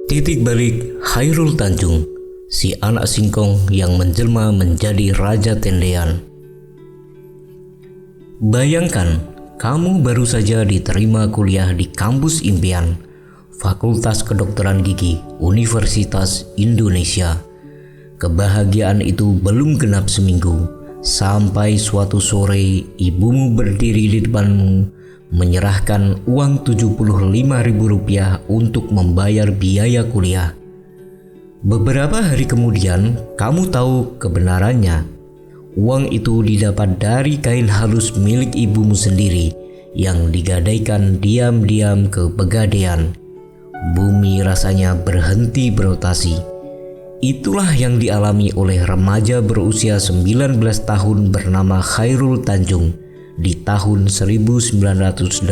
Titik balik Chairul Tanjung, si anak singkong yang menjelma menjadi Raja Tendean. Bayangkan, kamu baru saja diterima kuliah di kampus impian, Fakultas Kedokteran Gigi, Universitas Indonesia. Kebahagiaan itu belum genap seminggu, sampai suatu sore ibumu berdiri di depanmu menyerahkan uang Rp75.000 untuk membayar biaya kuliah. Beberapa hari kemudian, kamu tahu kebenarannya. Uang itu didapat dari kain halus milik ibumu sendiri yang digadaikan diam-diam ke Pegadaian. Bumi rasanya berhenti berotasi. Itulah yang dialami oleh remaja berusia 19 tahun bernama Chairul Tanjung di tahun 1981.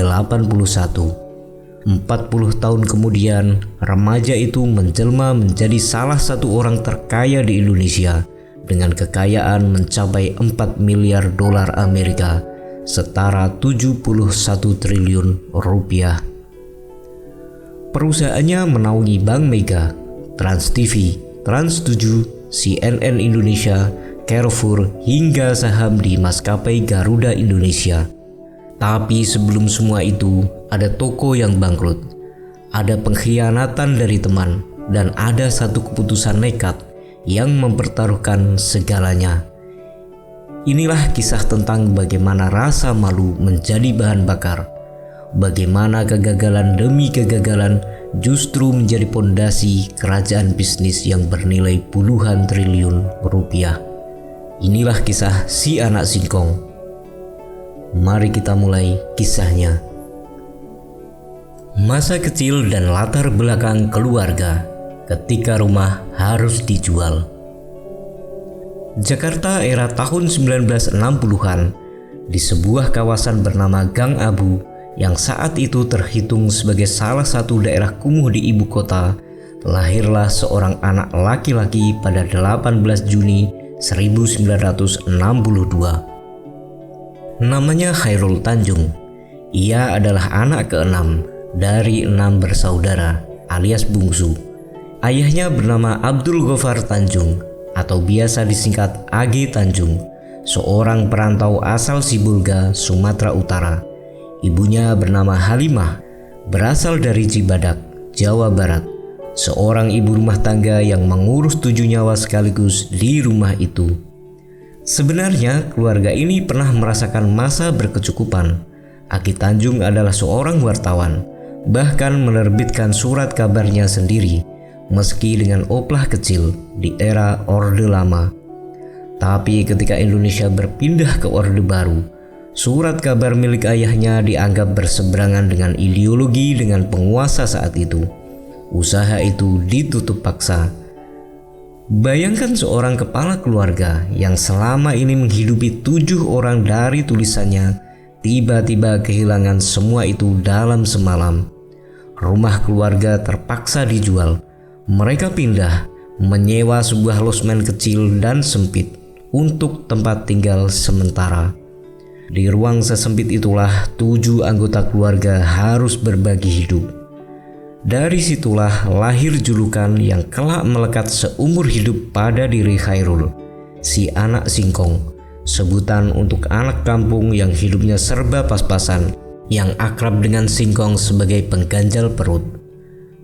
40 tahun kemudian, remaja itu menjelma menjadi salah satu orang terkaya di Indonesia dengan kekayaan mencapai 4 miliar dolar Amerika, setara 71 triliun rupiah. Perusahaannya menaungi Bank Mega, Trans TV, Trans 7, CNN Indonesia, Carrefour, hingga saham di maskapai Garuda Indonesia. Tapi sebelum semua itu, ada toko yang bangkrut, ada pengkhianatan dari teman, dan ada satu keputusan nekat yang mempertaruhkan segalanya. Inilah kisah tentang bagaimana rasa malu menjadi bahan bakar, bagaimana kegagalan demi kegagalan justru menjadi pondasi kerajaan bisnis yang bernilai puluhan triliun rupiah. Inilah kisah si anak singkong. Mari kita mulai kisahnya. Masa kecil dan latar belakang keluarga ketika rumah harus dijual. Jakarta era tahun 1960-an, di sebuah kawasan bernama Gang Abu yang saat itu terhitung sebagai salah satu daerah kumuh di ibu kota, lahirlah seorang anak laki-laki pada 18 Juni 1962. Namanya Chairul Tanjung. Ia adalah anak keenam dari 6 bersaudara alias bungsu. Ayahnya bernama Abdul Ghaffar Tanjung atau biasa disingkat AG Tanjung, seorang perantau asal Sibolga, Sumatera Utara. Ibunya bernama Halimah, berasal dari Cibadak, Jawa Barat. Seorang ibu rumah tangga yang mengurus 7 nyawa sekaligus di rumah itu. Sebenarnya keluarga ini pernah merasakan masa berkecukupan. Aki Tanjung adalah seorang wartawan, bahkan menerbitkan surat kabarnya sendiri, meski dengan oplah kecil di era Orde Lama. Tapi ketika Indonesia berpindah ke Orde Baru, surat kabar milik ayahnya dianggap berseberangan dengan ideologi dengan penguasa saat itu. Usaha itu ditutup paksa. Bayangkan seorang kepala keluarga yang selama ini menghidupi 7 orang dari tulisannya, tiba-tiba kehilangan semua itu dalam semalam. Rumah keluarga terpaksa dijual. Mereka pindah, menyewa sebuah losmen kecil dan sempit untuk tempat tinggal sementara. Di ruang sesempit itulah 7 anggota keluarga harus berbagi hidup. Dari situlah lahir julukan yang kelak melekat seumur hidup pada diri Chairul, si anak singkong, sebutan untuk anak kampung yang hidupnya serba pas-pasan, yang akrab dengan singkong sebagai pengganjal perut.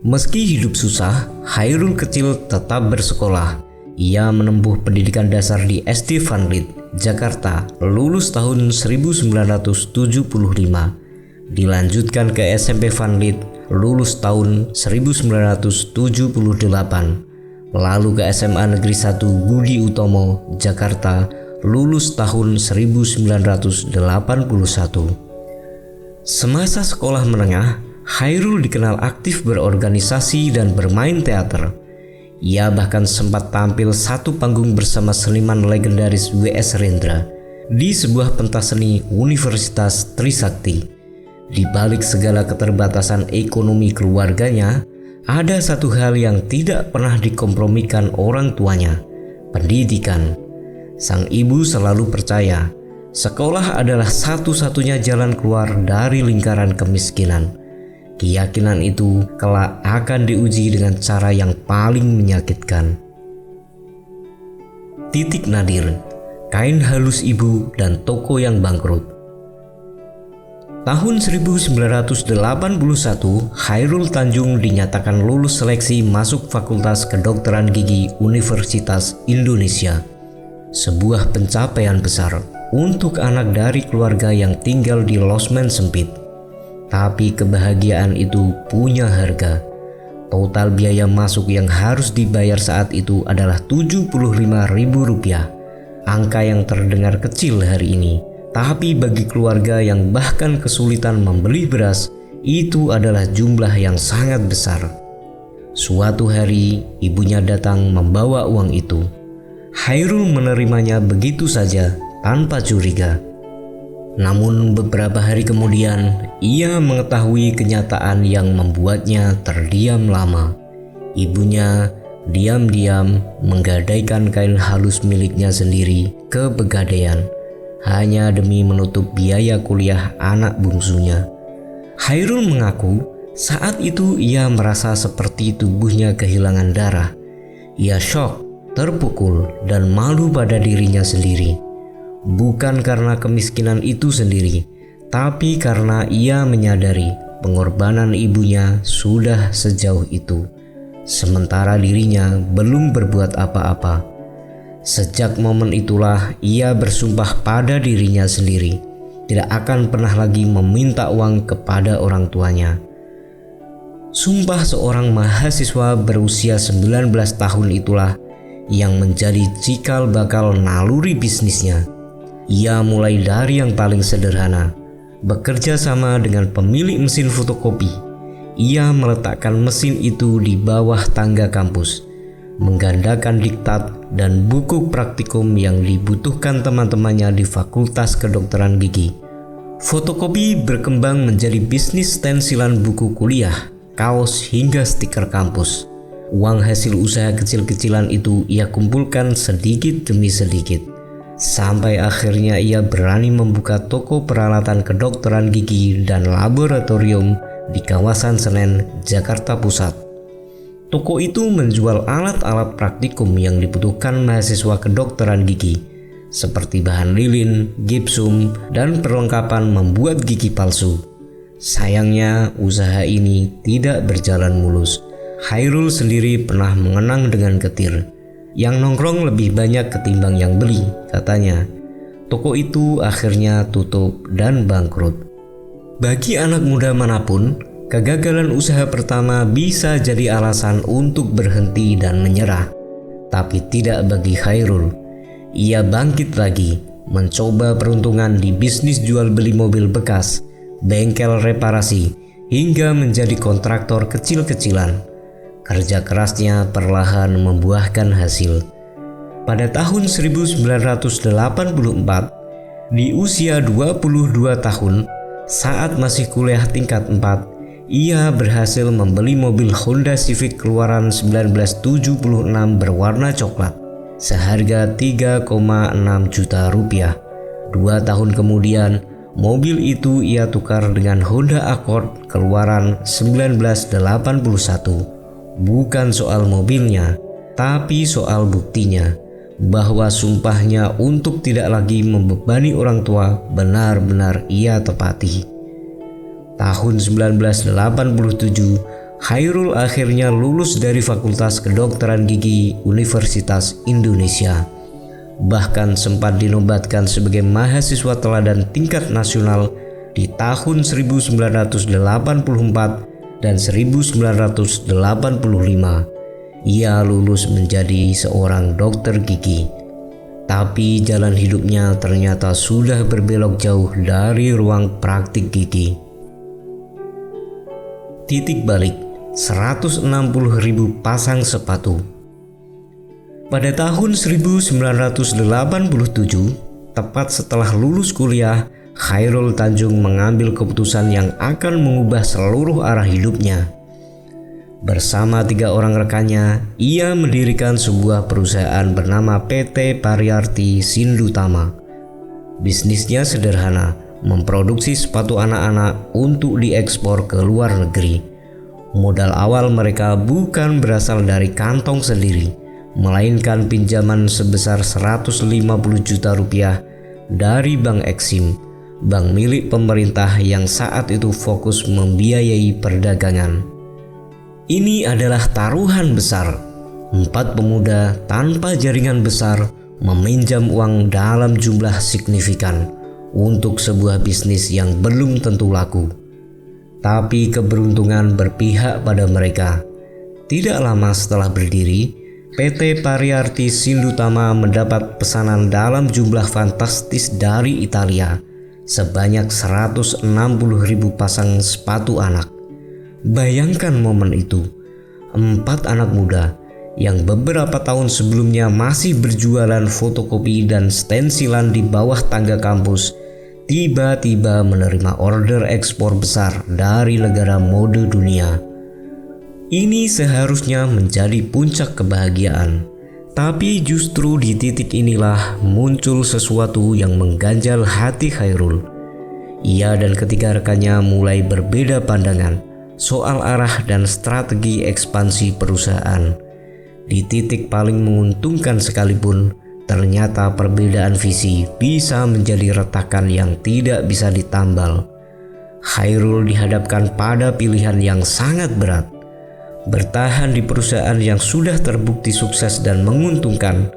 Meski hidup susah, Chairul kecil tetap bersekolah. Ia menempuh pendidikan dasar di SD Vanlit, Jakarta, lulus tahun 1975. Dilanjutkan ke SMP Vanlit, lulus tahun 1978, lalu ke SMA Negeri 1 Budi Utomo, Jakarta, lulus tahun 1981. Semasa sekolah menengah, Chairul dikenal aktif berorganisasi dan bermain teater. Ia bahkan sempat tampil satu panggung bersama seniman legendaris W.S. Rendra di sebuah pentas seni Universitas Trisakti. Di balik segala keterbatasan ekonomi keluarganya, ada satu hal yang tidak pernah dikompromikan orang tuanya, pendidikan. Sang ibu selalu percaya, sekolah adalah satu-satunya jalan keluar dari lingkaran kemiskinan. Keyakinan itu kelak akan diuji dengan cara yang paling menyakitkan. Titik nadir, kain halus ibu dan toko yang bangkrut. Tahun 1981, Chairul Tanjung dinyatakan lulus seleksi masuk Fakultas Kedokteran Gigi Universitas Indonesia. Sebuah pencapaian besar untuk anak dari keluarga yang tinggal di losmen sempit. Tapi kebahagiaan itu punya harga. Total biaya masuk yang harus dibayar saat itu adalah Rp75.000. Angka yang terdengar kecil hari ini, tapi bagi keluarga yang bahkan kesulitan membeli beras, itu adalah jumlah yang sangat besar. Suatu hari, ibunya datang membawa uang itu. Chairul menerimanya begitu saja tanpa curiga. Namun beberapa hari kemudian, ia mengetahui kenyataan yang membuatnya terdiam lama. Ibunya diam-diam menggadaikan kain halus miliknya sendiri ke Pegadaian, hanya demi menutup biaya kuliah anak bungsunya. Chairul mengaku saat itu ia merasa seperti tubuhnya kehilangan darah. Ia syok, terpukul, dan malu pada dirinya sendiri. Bukan karena kemiskinan itu sendiri, tapi karena ia menyadari pengorbanan ibunya sudah sejauh itu, sementara dirinya belum berbuat apa-apa. Sejak momen itulah ia bersumpah pada dirinya sendiri, tidak akan pernah lagi meminta uang kepada orang tuanya. Sumpah seorang mahasiswa berusia 19 tahun itulah yang menjadi cikal bakal naluri bisnisnya. Ia mulai dari yang paling sederhana, bekerja sama dengan pemilik mesin fotokopi. Ia meletakkan mesin itu di bawah tangga kampus, menggandakan diktat dan buku praktikum yang dibutuhkan teman-temannya di Fakultas Kedokteran Gigi. Fotokopi berkembang menjadi bisnis stensilan buku kuliah, kaos hingga stiker kampus. Uang hasil usaha kecil-kecilan itu ia kumpulkan sedikit demi sedikit, sampai akhirnya ia berani membuka toko peralatan kedokteran gigi dan laboratorium di kawasan Senen, Jakarta Pusat. Toko itu menjual alat-alat praktikum yang dibutuhkan mahasiswa kedokteran gigi, seperti bahan lilin, gipsum, dan perlengkapan membuat gigi palsu. Sayangnya usaha ini tidak berjalan mulus. Chairul sendiri pernah mengenang dengan getir, yang nongkrong lebih banyak ketimbang yang beli, katanya. Toko itu akhirnya tutup dan bangkrut. Bagi anak muda manapun, kegagalan usaha pertama bisa jadi alasan untuk berhenti dan menyerah. Tapi tidak bagi Chairul. Ia bangkit lagi, mencoba peruntungan di bisnis jual beli mobil bekas, bengkel reparasi, hingga menjadi kontraktor kecil-kecilan. Kerja kerasnya perlahan membuahkan hasil. Pada tahun 1984, di usia 22 tahun, saat masih kuliah tingkat 4, ia berhasil membeli mobil Honda Civic keluaran 1976 berwarna coklat, seharga 3,6 juta rupiah. 2 tahun kemudian, mobil itu ia tukar dengan Honda Accord keluaran 1981. Bukan soal mobilnya, tapi soal buktinya bahwa sumpahnya untuk tidak lagi membebani orang tua benar-benar ia tepati. Tahun 1987, Chairul akhirnya lulus dari Fakultas Kedokteran Gigi Universitas Indonesia. Bahkan sempat dinobatkan sebagai mahasiswa teladan tingkat nasional di tahun 1984 dan 1985. Ia lulus menjadi seorang dokter gigi. Tapi jalan hidupnya ternyata sudah berbelok jauh dari ruang praktik gigi. Titik balik, 160.000 pasang sepatu. Pada tahun 1987, tepat setelah lulus kuliah, Chairul Tanjung mengambil keputusan yang akan mengubah seluruh arah hidupnya. Bersama 3 orang rekannya, ia mendirikan sebuah perusahaan bernama PT Pariarti Sindutama. Bisnisnya sederhana, memproduksi sepatu anak-anak untuk diekspor ke luar negeri. Modal awal mereka bukan berasal dari kantong sendiri, melainkan pinjaman sebesar 150 juta rupiah dari Bank Eksim, bank milik pemerintah yang saat itu fokus membiayai perdagangan. Ini adalah taruhan besar. 4 pemuda tanpa jaringan besar meminjam uang dalam jumlah signifikan untuk sebuah bisnis yang belum tentu laku. Tapi keberuntungan berpihak pada mereka. Tidak lama setelah berdiri, PT Pariarti Sindutama mendapat pesanan dalam jumlah fantastis dari Italia sebanyak 160.000 pasang sepatu anak. Bayangkan momen itu, 4 anak muda yang beberapa tahun sebelumnya masih berjualan fotokopi dan stensilan di bawah tangga kampus, tiba-tiba menerima order ekspor besar dari negara mode dunia. Ini seharusnya menjadi puncak kebahagiaan, tapi justru di titik inilah muncul sesuatu yang mengganjal hati Khairul. Ia dan ketiga rekannya mulai berbeda pandangan soal arah dan strategi ekspansi perusahaan. Di titik paling menguntungkan sekalipun, ternyata perbedaan visi bisa menjadi retakan yang tidak bisa ditambal. Khairul dihadapkan pada pilihan yang sangat berat: bertahan di perusahaan yang sudah terbukti sukses dan menguntungkan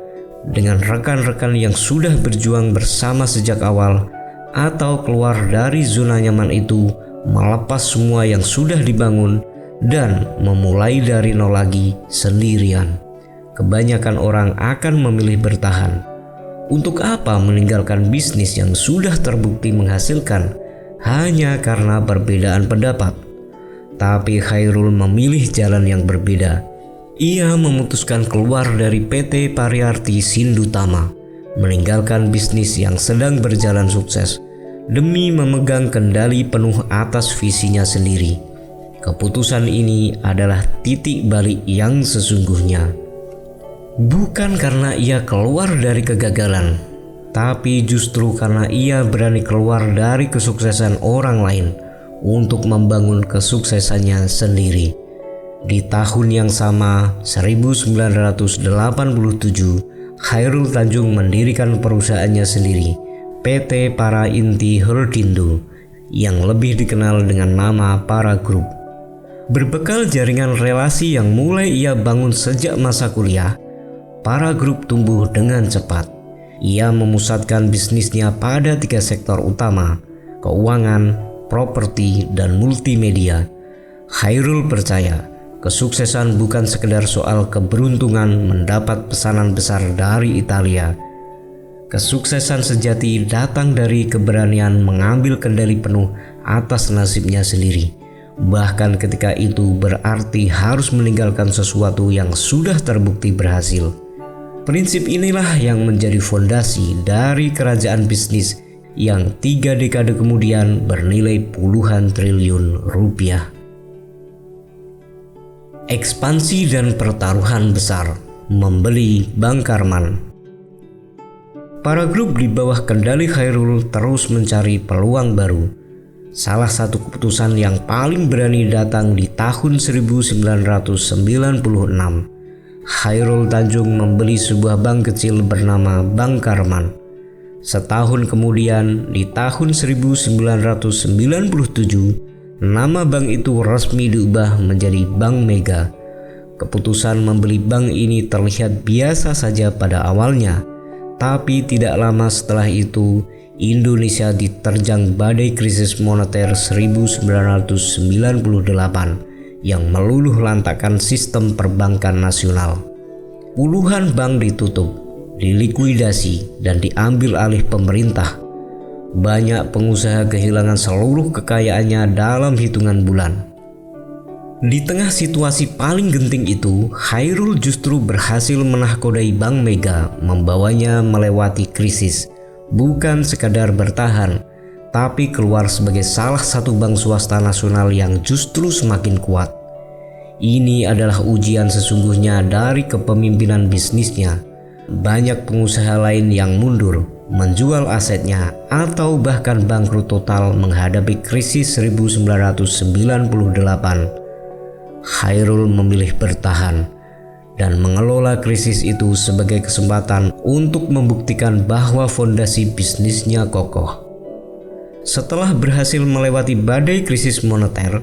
dengan rekan-rekan yang sudah berjuang bersama sejak awal, atau keluar dari zona nyaman itu, melepas semua yang sudah dibangun dan memulai dari nol lagi sendirian. Kebanyakan orang akan memilih bertahan. Untuk apa meninggalkan bisnis yang sudah terbukti menghasilkan hanya karena perbedaan pendapat? Tapi Khairul memilih jalan yang berbeda. Ia memutuskan keluar dari PT Pariarti Sindutama, meninggalkan bisnis yang sedang berjalan sukses demi memegang kendali penuh atas visinya sendiri. Keputusan ini adalah titik balik yang sesungguhnya. Bukan karena ia keluar dari kegagalan, tapi justru karena ia berani keluar dari kesuksesan orang lain untuk membangun kesuksesannya sendiri. Di tahun yang sama, 1987, Khairul Tanjung mendirikan perusahaannya sendiri, PT Para Inti Holdindo, yang lebih dikenal dengan nama Para Group. Berbekal jaringan relasi yang mulai ia bangun sejak masa kuliah, Para Group tumbuh dengan cepat. Ia memusatkan bisnisnya pada 3 sektor utama: keuangan, properti, dan multimedia. Khairul percaya kesuksesan bukan sekedar soal keberuntungan mendapat pesanan besar dari Italia. Kesuksesan sejati datang dari keberanian mengambil kendali penuh atas nasibnya sendiri, bahkan ketika itu berarti harus meninggalkan sesuatu yang sudah terbukti berhasil. Prinsip inilah yang menjadi fondasi dari kerajaan bisnis yang 3 dekade kemudian bernilai puluhan triliun rupiah. Ekspansi dan pertaruhan besar membeli Bank Karman. Para Group di bawah kendali Khairul terus mencari peluang baru. Salah satu keputusan yang paling berani datang di tahun 1996. Khairul Tanjung membeli sebuah bank kecil bernama Bank Karman. Setahun kemudian, di tahun 1997, nama bank itu resmi diubah menjadi Bank Mega. Keputusan membeli bank ini terlihat biasa saja pada awalnya, tapi tidak lama setelah itu, Indonesia diterjang badai krisis moneter 1998 yang meluluh lantakkan sistem perbankan nasional. Puluhan bank ditutup, dilikuidasi, dan diambil alih pemerintah. Banyak pengusaha kehilangan seluruh kekayaannya dalam hitungan bulan. Di tengah situasi paling genting itu, Khairul justru berhasil menahkodai Bank Mega, membawanya melewati krisis. Bukan sekadar bertahan, tapi keluar sebagai salah satu bank swasta nasional yang justru semakin kuat. Ini adalah ujian sesungguhnya dari kepemimpinan bisnisnya. Banyak pengusaha lain yang mundur, menjual asetnya, atau bahkan bangkrut total menghadapi krisis 1998. Chairul memilih bertahan dan mengelola krisis itu sebagai kesempatan untuk membuktikan bahwa fondasi bisnisnya kokoh. Setelah berhasil melewati badai krisis moneter,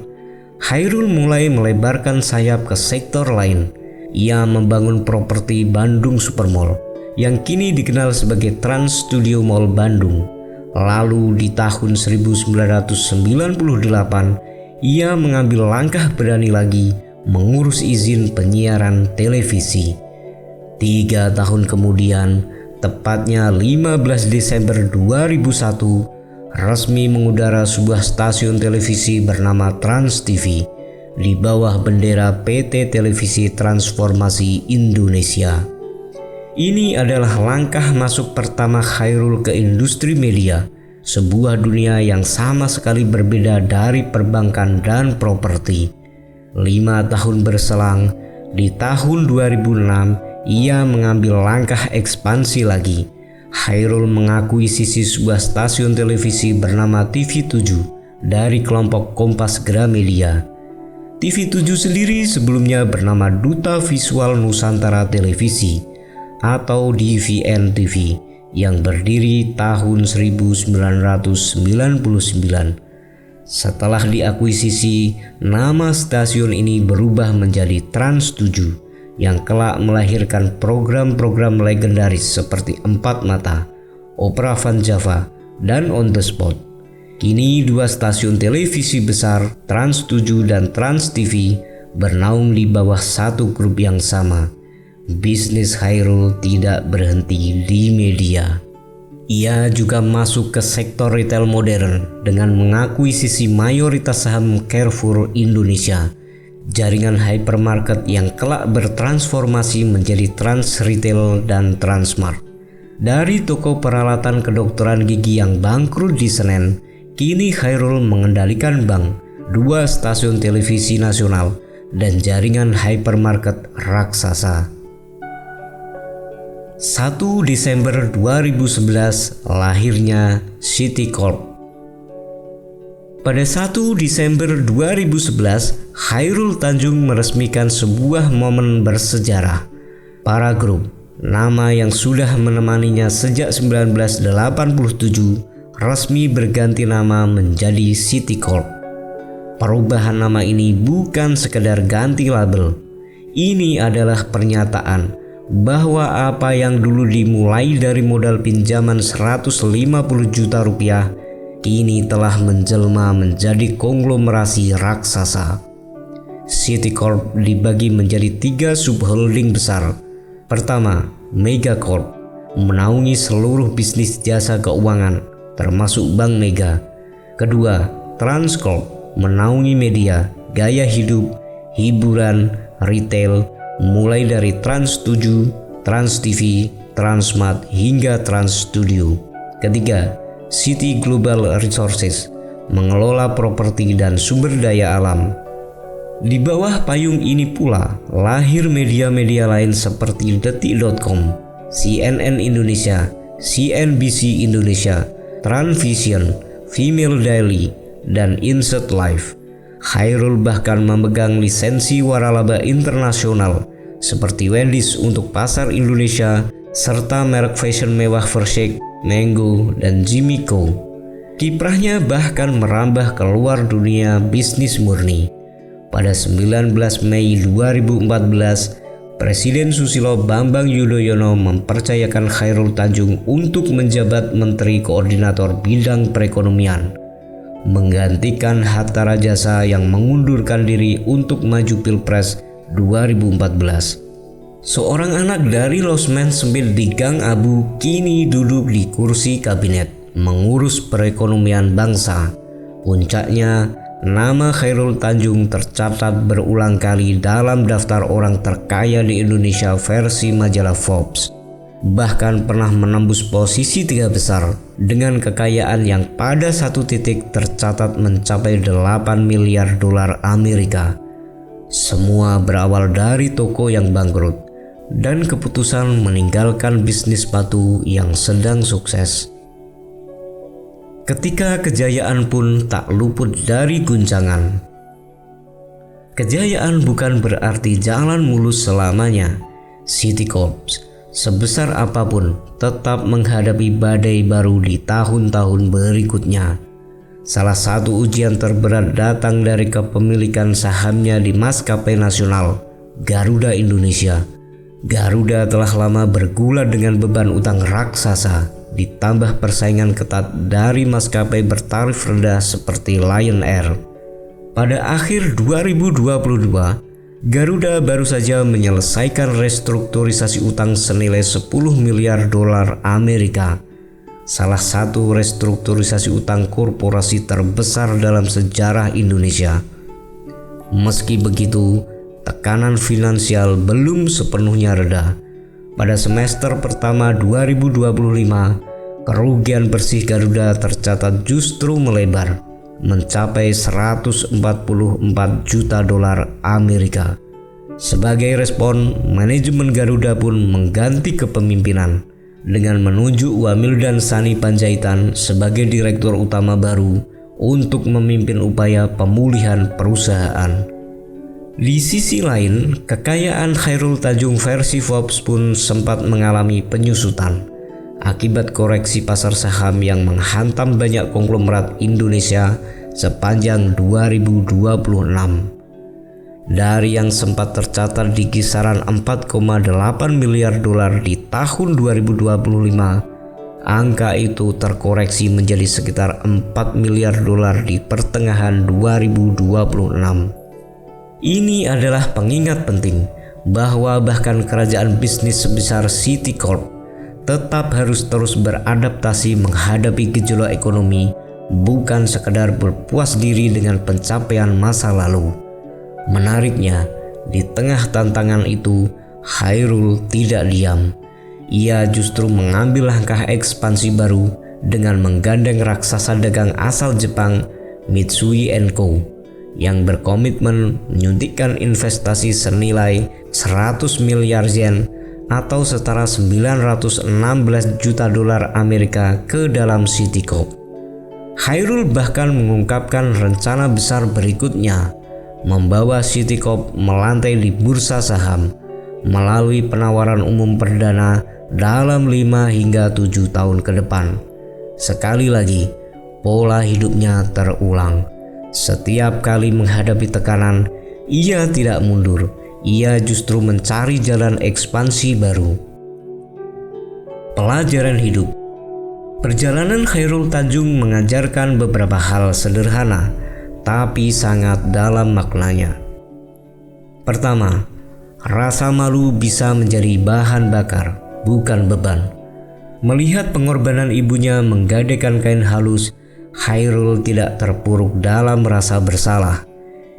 Chairul mulai melebarkan sayap ke sektor lain. Ia membangun properti Bandung Supermall yang kini dikenal sebagai Trans Studio Mall Bandung. Lalu di tahun 1998, ia mengambil langkah berani lagi mengurus izin penyiaran televisi. 3 tahun kemudian, tepatnya 15 Desember 2001, resmi mengudara sebuah stasiun televisi bernama Trans TV di bawah bendera PT Televisi Transformasi Indonesia. Ini adalah langkah masuk pertama Chairul ke industri media, sebuah dunia yang sama sekali berbeda dari perbankan dan properti. 5 tahun berselang, di tahun 2006 ia mengambil langkah ekspansi lagi. Chairul mengakuisisi sebuah stasiun televisi bernama TV7 dari kelompok Kompas Gramedia. TV7 sendiri sebelumnya bernama Duta Visual Nusantara Televisi atau DVN TV yang berdiri tahun 1999. Setelah diakuisisi, nama stasiun ini berubah menjadi Trans 7 yang kelak melahirkan program-program legendaris seperti Empat Mata, Opera Van Java, dan On The Spot. Kini 2 stasiun televisi besar, Trans 7 dan Trans TV, bernaung di bawah satu grup yang sama. Bisnis Chairul tidak berhenti di media. Ia juga masuk ke sektor retail modern dengan mengakuisisi mayoritas saham Carrefour Indonesia, jaringan hypermarket yang kelak bertransformasi menjadi Trans Retail dan Transmart. Dari toko peralatan kedokteran gigi yang bangkrut di Senen, kini Chairul mengendalikan bank, 2 stasiun televisi nasional, dan jaringan hypermarket raksasa. 1 Desember 2011 lahirnya City Corp. Pada 1 Desember 2011, Chairul Tanjung meresmikan sebuah momen bersejarah. Para Group, nama yang sudah menemaninya sejak 1987, resmi berganti nama menjadi City Corp. Perubahan nama ini bukan sekedar ganti label. Ini adalah pernyataan bahwa apa yang dulu dimulai dari modal pinjaman 150 juta rupiah kini telah menjelma menjadi konglomerasi raksasa. City Corp dibagi menjadi 3 subholding besar. Pertama, Mega Corp menaungi seluruh bisnis jasa keuangan termasuk Bank Mega. Kedua, Trans Corp menaungi media, gaya hidup, hiburan, retail, mulai dari Trans 7, Trans TV, Transmart hingga Trans Studio. Ketiga, City Global Resources mengelola properti dan sumber daya alam. Di bawah payung ini pula lahir media-media lain seperti Detik.com, CNN Indonesia, CNBC Indonesia, Transvision, Female Daily, dan Insert Life. Chairul bahkan memegang lisensi waralaba internasional seperti Wendy's untuk pasar Indonesia serta merek fashion mewah Versace, Mango, dan Jimmy Choo. Kiprahnya bahkan merambah keluar dunia bisnis murni. Pada 19 Mei 2014, Presiden Susilo Bambang Yudhoyono mempercayakan Chairul Tanjung untuk menjabat Menteri Koordinator Bidang Perekonomian, menggantikan Hatta Rajasa yang mengundurkan diri untuk maju Pilpres 2014. Seorang anak dari losmen sempit di Gang Abu kini duduk di kursi kabinet mengurus perekonomian bangsa. Puncaknya, nama Chairul Tanjung tercatat berulang kali dalam daftar orang terkaya di Indonesia versi majalah Forbes. Bahkan pernah menembus posisi 3 besar dengan kekayaan yang pada satu titik tercatat mencapai 8 miliar dolar Amerika. Semua berawal dari toko yang bangkrut. dan keputusan meninggalkan bisnis sepatu yang sedang sukses. Ketika kejayaan pun tak luput dari guncangan. Kejayaan bukan berarti jalan mulus selamanya. Citicorp, sebesar apapun, tetap menghadapi badai baru di tahun-tahun berikutnya. Salah satu ujian terberat datang dari kepemilikan sahamnya di maskapai nasional, Garuda Indonesia. Garuda telah lama bergulat dengan beban utang raksasa, ditambah persaingan ketat dari maskapai bertarif rendah seperti Lion Air. Pada akhir 2022, Garuda baru saja menyelesaikan restrukturisasi utang senilai 10 miliar dolar Amerika. Salah satu restrukturisasi utang korporasi terbesar dalam sejarah Indonesia. Meski begitu, tekanan finansial belum sepenuhnya reda. Pada semester pertama 2025, kerugian bersih Garuda tercatat justru melebar, mencapai 144 juta dolar Amerika. Sebagai respon, manajemen Garuda pun mengganti kepemimpinan dengan menunjuk Wamildan Sani Panjaitan sebagai direktur utama baru untuk memimpin upaya pemulihan perusahaan. Di sisi lain, kekayaan Chairul Tanjung versi Forbes pun sempat mengalami penyusutan akibat koreksi pasar saham yang menghantam banyak konglomerat Indonesia sepanjang 2026. Dari yang sempat tercatat di kisaran 4,8 miliar dolar di tahun 2025, angka itu terkoreksi menjadi sekitar 4 miliar dolar di pertengahan 2026. Ini adalah pengingat penting bahwa bahkan kerajaan bisnis sebesar Citicorp tetap harus terus beradaptasi menghadapi gejolak ekonomi, bukan sekedar berpuas diri dengan pencapaian masa lalu. Menariknya, di tengah tantangan itu, Chairul tidak diam. Ia justru mengambil langkah ekspansi baru dengan menggandeng raksasa dagang asal Jepang Mitsui & Co. yang berkomitmen menyuntikkan investasi senilai 100 miliar yen atau setara 916 juta dolar Amerika ke dalam Citicorp. Chairul bahkan mengungkapkan rencana besar berikutnya, membawa Citicorp melantai di bursa saham melalui penawaran umum perdana dalam 5 hingga 7 tahun ke depan. Sekali lagi, pola hidupnya terulang. Setiap kali menghadapi tekanan, ia tidak mundur. Ia justru mencari jalan ekspansi baru. Pelajaran hidup. Perjalanan Chairul Tanjung mengajarkan beberapa hal sederhana, tapi sangat dalam maknanya. Pertama, rasa malu bisa menjadi bahan bakar, bukan beban. Melihat pengorbanan ibunya menggadaikan kain halus, Chairul tidak terpuruk dalam rasa bersalah.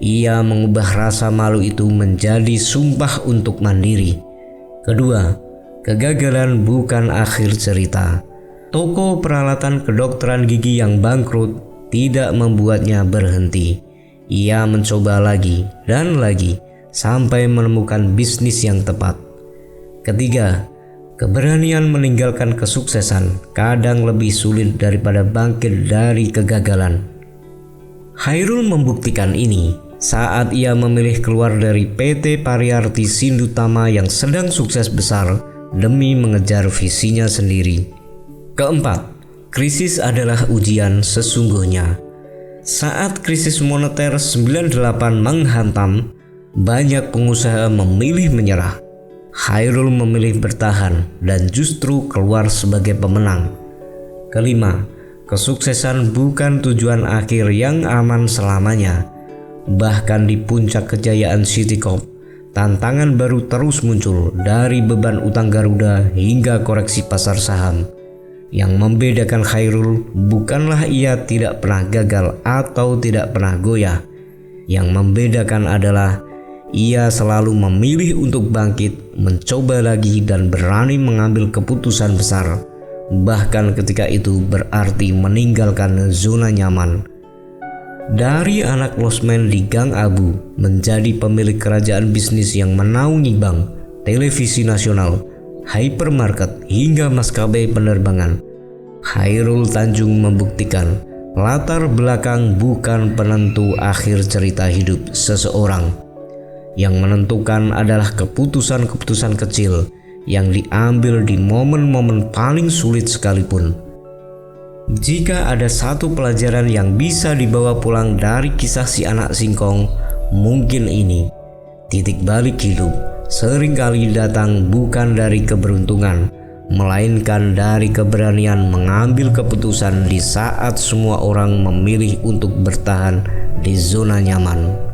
Ia mengubah rasa malu itu menjadi sumpah untuk mandiri. Kedua, kegagalan bukan akhir cerita. Toko peralatan kedokteran gigi yang bangkrut tidak membuatnya berhenti. Ia mencoba lagi dan lagi sampai menemukan bisnis yang tepat. Ketiga, keberanian meninggalkan kesuksesan kadang lebih sulit daripada bangkit dari kegagalan. Chairul membuktikan ini saat ia memilih keluar dari PT Pariarti Sindutama yang sedang sukses besar demi mengejar visinya sendiri. Keempat, krisis adalah ujian sesungguhnya. Saat krisis moneter 98 menghantam, banyak pengusaha memilih menyerah. Chairul memilih bertahan dan justru keluar sebagai pemenang. Kelima, kesuksesan bukan tujuan akhir yang aman selamanya. Bahkan di puncak kejayaan Citicorp, tantangan baru terus muncul dari beban utang Garuda hingga koreksi pasar saham. Yang membedakan Chairul bukanlah ia tidak pernah gagal atau tidak pernah goyah. Yang membedakan adalah ia selalu memilih untuk bangkit, mencoba lagi dan berani mengambil keputusan besar. Bahkan ketika itu berarti meninggalkan zona nyaman. Dari anak losmen di Gang Abu menjadi pemilik kerajaan bisnis yang menaungi bank, televisi nasional, hypermarket, hingga maskapai penerbangan. Chairul Tanjung membuktikan latar belakang bukan penentu akhir cerita hidup seseorang. Yang menentukan adalah keputusan-keputusan kecil yang diambil di momen-momen paling sulit sekalipun. Jika ada satu pelajaran yang bisa dibawa pulang dari kisah si anak singkong, mungkin ini: titik balik hidup seringkali datang bukan dari keberuntungan, melainkan dari keberanian mengambil keputusan di saat semua orang memilih untuk bertahan di zona nyaman.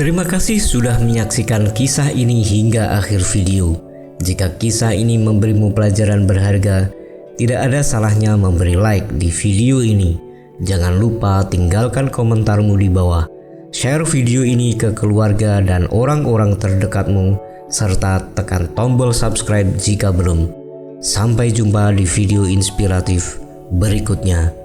Terima kasih sudah menyaksikan kisah ini hingga akhir video. Jika kisah ini memberimu pelajaran berharga, tidak ada salahnya memberi like di video ini. Jangan lupa tinggalkan komentarmu di bawah. Share video ini ke keluarga dan orang-orang terdekatmu, serta tekan tombol subscribe jika belum. Sampai jumpa di video inspiratif berikutnya.